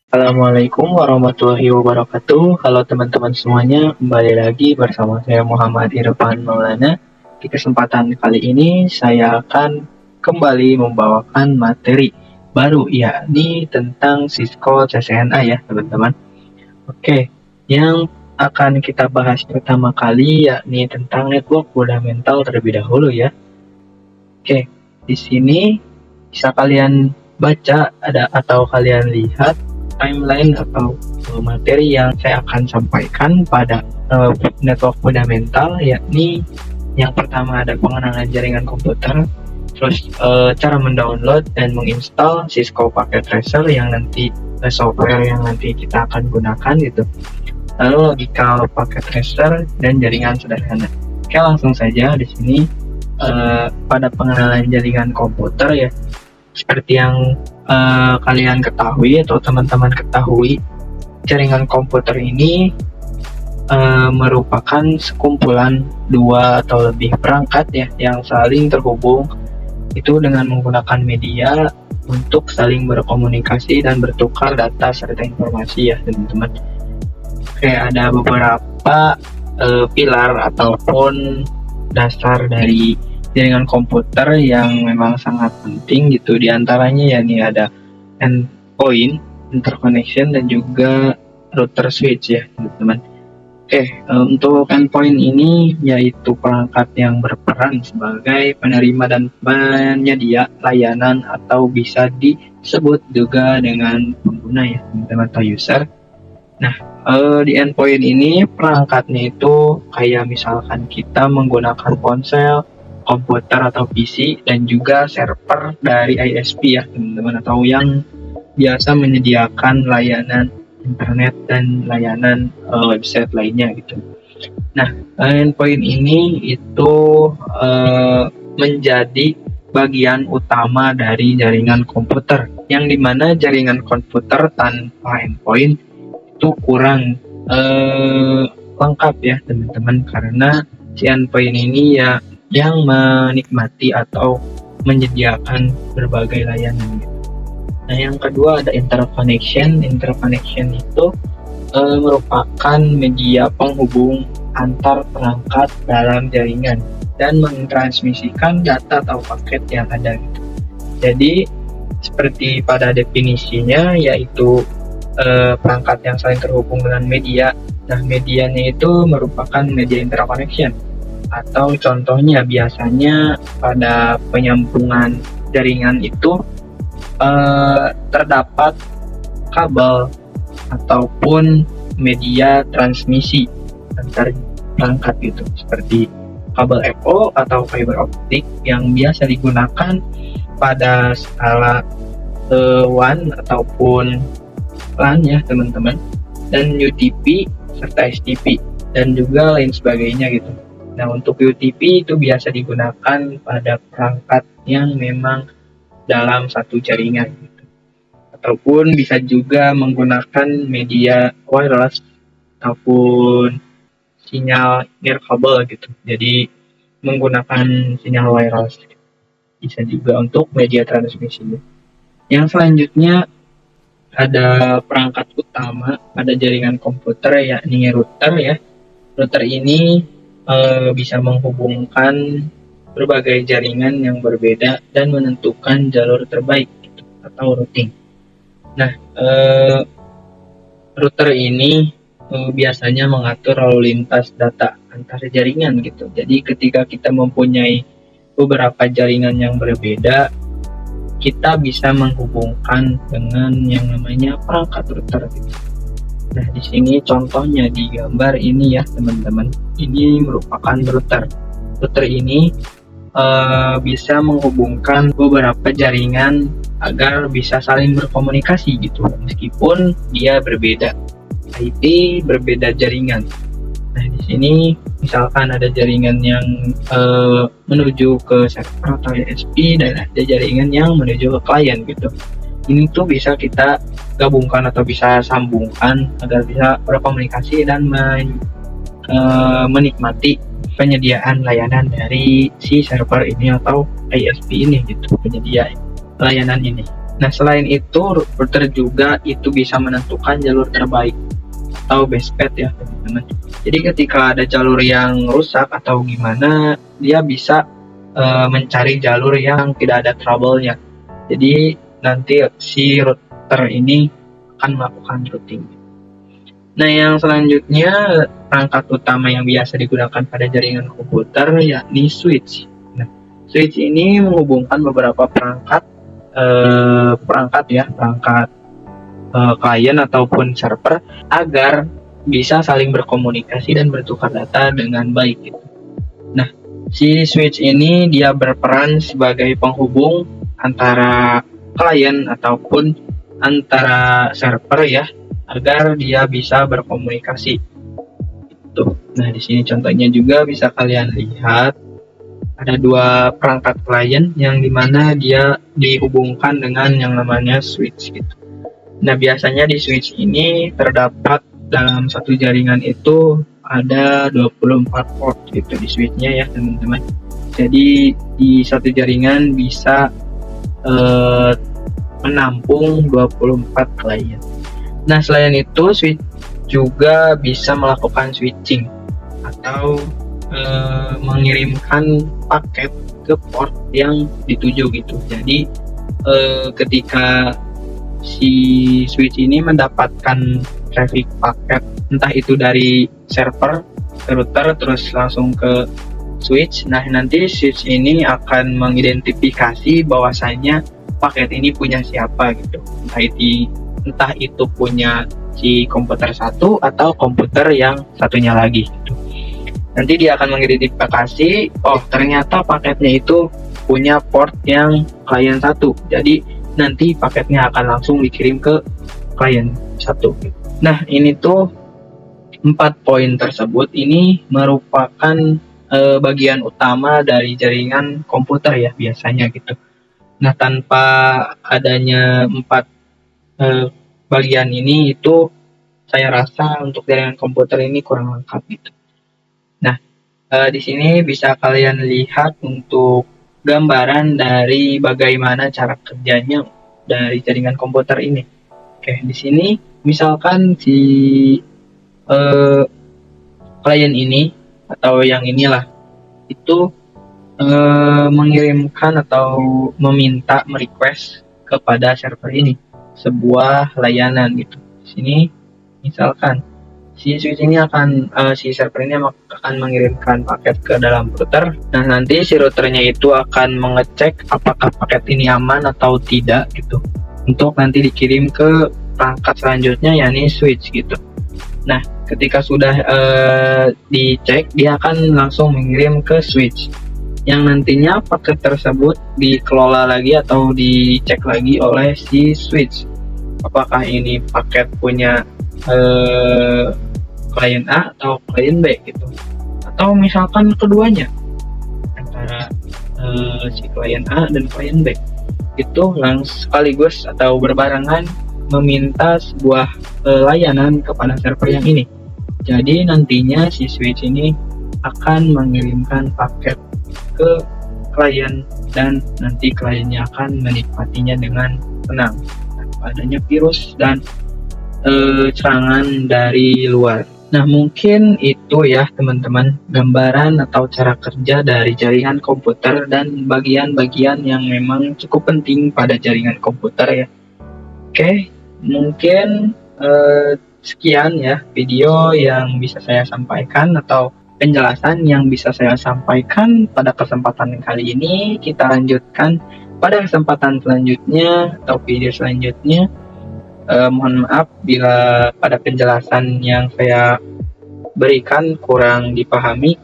Assalamualaikum warahmatullahi wabarakatuh. Halo teman-teman semuanya, kembali lagi bersama saya Muhammad Irfan Maulana. Di kesempatan kali ini saya akan kembali membawakan materi baru, yakni tentang Cisco CCNA ya teman-teman. Oke, yang akan kita bahas pertama kali yakni tentang network fundamental terlebih dahulu ya. Oke, di sini bisa kalian baca atau kalian lihat timeline atau materi yang saya akan sampaikan pada network fundamental, yakni yang pertama ada pengenalan jaringan komputer, terus cara mendownload dan menginstal Cisco Packet Tracer yang nanti software yang nanti kita akan gunakan gitu. Lalu logika Packet Tracer dan jaringan sederhana. Oke, langsung saja di sini pada pengenalan jaringan komputer ya. Seperti yang kalian ketahui atau teman-teman ketahui, jaringan komputer ini merupakan sekumpulan dua atau lebih perangkat ya yang saling terhubung itu dengan menggunakan media untuk saling berkomunikasi dan bertukar data serta informasi ya teman-teman. Oke, ada beberapa pilar ataupun dasar dari jaringan komputer yang memang sangat penting gitu. Di antaranya ya nih ada endpoint, interconnection, dan juga router switch ya teman-teman. Oke, untuk endpoint ini yaitu perangkat yang berperan sebagai penerima dan penyedia layanan atau bisa disebut juga dengan pengguna ya teman-teman atau user. Nah, di endpoint ini perangkatnya itu kayak misalkan kita menggunakan ponsel, komputer atau PC, dan juga server dari ISP ya teman-teman, atau yang biasa menyediakan layanan internet dan layanan website lainnya gitu. Nah, endpoint ini itu menjadi bagian utama dari jaringan komputer, yang dimana jaringan komputer tanpa endpoint itu kurang lengkap ya teman-teman, karena si endpoint ini ya yang menikmati atau menyediakan berbagai layanan. Nah, yang kedua ada interconnection. Interconnection itu merupakan media penghubung antar perangkat dalam jaringan dan mentransmisikan data atau paket yang ada gitu. Jadi seperti pada definisinya yaitu perangkat yang saling terhubung dengan media. Nah, medianya itu merupakan media interconnection. Atau contohnya biasanya pada penyambungan jaringan itu terdapat kabel ataupun media transmisi antar perangkat gitu, seperti kabel FO atau fiber optik yang biasa digunakan pada skala WAN ataupun LAN ya teman-teman, dan UTP serta STP dan juga lain sebagainya gitu. Nah, untuk UTP itu biasa digunakan pada perangkat yang memang dalam satu jaringan gitu. Ataupun bisa juga menggunakan media wireless ataupun sinyal nirkabel gitu. Jadi menggunakan sinyal wireless. Bisa juga untuk media transmisi. Yang selanjutnya ada perangkat utama pada jaringan komputer yakni router ya. Router ini bisa menghubungkan berbagai jaringan yang berbeda dan menentukan jalur terbaik gitu, atau routing. Nah, router ini biasanya mengatur lalu lintas data antar jaringan gitu. Jadi ketika kita mempunyai beberapa jaringan yang berbeda, kita bisa menghubungkan dengan yang namanya perangkat router gitu. Nah, di sini contohnya di gambar ini ya teman-teman. Ini merupakan router. Router ini bisa menghubungkan beberapa jaringan agar bisa saling berkomunikasi gitu, meskipun dia berbeda IP, berbeda jaringan. Nah, di sini misalkan ada jaringan yang menuju ke server atau ISP dan ada jaringan yang menuju ke klien gitu. Ini tuh bisa kita gabungkan atau bisa sambungkan agar bisa berkomunikasi dan menikmati penyediaan layanan dari si server ini atau ISP ini gitu, penyedia layanan ini. Nah, selain itu, router juga itu bisa menentukan jalur terbaik atau best path ya, teman-teman. Jadi ketika ada jalur yang rusak atau gimana, dia bisa mencari jalur yang tidak ada trouble-nya. Jadi nanti si router ini akan melakukan routing. Nah, yang selanjutnya perangkat utama yang biasa digunakan pada jaringan komputer yakni switch. Nah, switch ini menghubungkan beberapa perangkat klien ataupun server agar bisa saling berkomunikasi dan bertukar data dengan baik gitu. Nah, si switch ini dia berperan sebagai penghubung antara klien ataupun antara server ya, agar dia bisa berkomunikasi. Tuh. Nah, di sini contohnya juga bisa kalian lihat ada dua perangkat klien yang dimana dia dihubungkan dengan yang namanya switch gitu. Nah, biasanya di switch ini terdapat dalam satu jaringan itu ada 24 port gitu di switchnya ya, teman-teman. Jadi di satu jaringan bisa menampung 24 klien. Nah, selain itu switch juga bisa melakukan switching atau mengirimkan paket ke port yang dituju gitu. Jadi ketika si switch ini mendapatkan traffic paket entah itu dari server ke router terus langsung ke switch, nah nanti switch ini akan mengidentifikasi bahwasanya paket ini punya siapa gitu, entah itu punya si komputer satu atau komputer yang satunya lagi gitu. Nanti dia akan mengidentifikasi, oh ternyata paketnya itu punya port yang klien satu, jadi nanti paketnya akan langsung dikirim ke klien satu. Nah, ini tuh 4 poin tersebut ini merupakan bagian utama dari jaringan komputer ya biasanya gitu. Nah, tanpa adanya 4 bagian ini itu saya rasa untuk jaringan komputer ini kurang lengkap gitu. Nah, di sini bisa kalian lihat untuk gambaran dari bagaimana cara kerjanya dari jaringan komputer ini. Oke, di sini misalkan si klien ini atau yang inilah itu mengirimkan atau meminta merequest kepada server ini sebuah layanan gitu. Di sini misalkan si switch ini si server ini akan mengirimkan paket ke dalam router. Nah, nanti si routernya itu akan mengecek apakah paket ini aman atau tidak gitu, untuk nanti dikirim ke perangkat selanjutnya yakni switch gitu. Nah, ketika sudah dicek, dia akan langsung mengirim ke switch, yang nantinya paket tersebut dikelola lagi atau dicek lagi oleh si switch. Apakah ini paket punya klien A atau klien B gitu, atau misalkan keduanya antara si klien A dan klien B itu sekaligus atau berbarengan meminta sebuah layanan kepada server yang ini. Jadi nantinya si switch ini akan mengirimkan paket ke klien dan nanti kliennya akan menikmatinya dengan tenang tanpa adanya virus dan serangan dari luar. Nah, mungkin itu ya teman-teman gambaran atau cara kerja dari jaringan komputer dan bagian-bagian yang memang cukup penting pada jaringan komputer ya. Oke, mungkin sekian ya video yang bisa saya sampaikan atau penjelasan yang bisa saya sampaikan pada kesempatan kali ini. Kita lanjutkan pada kesempatan selanjutnya atau video selanjutnya. Mohon maaf bila pada penjelasan yang saya berikan kurang dipahami.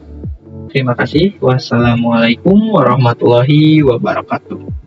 Terima kasih. Wassalamualaikum warahmatullahi wabarakatuh.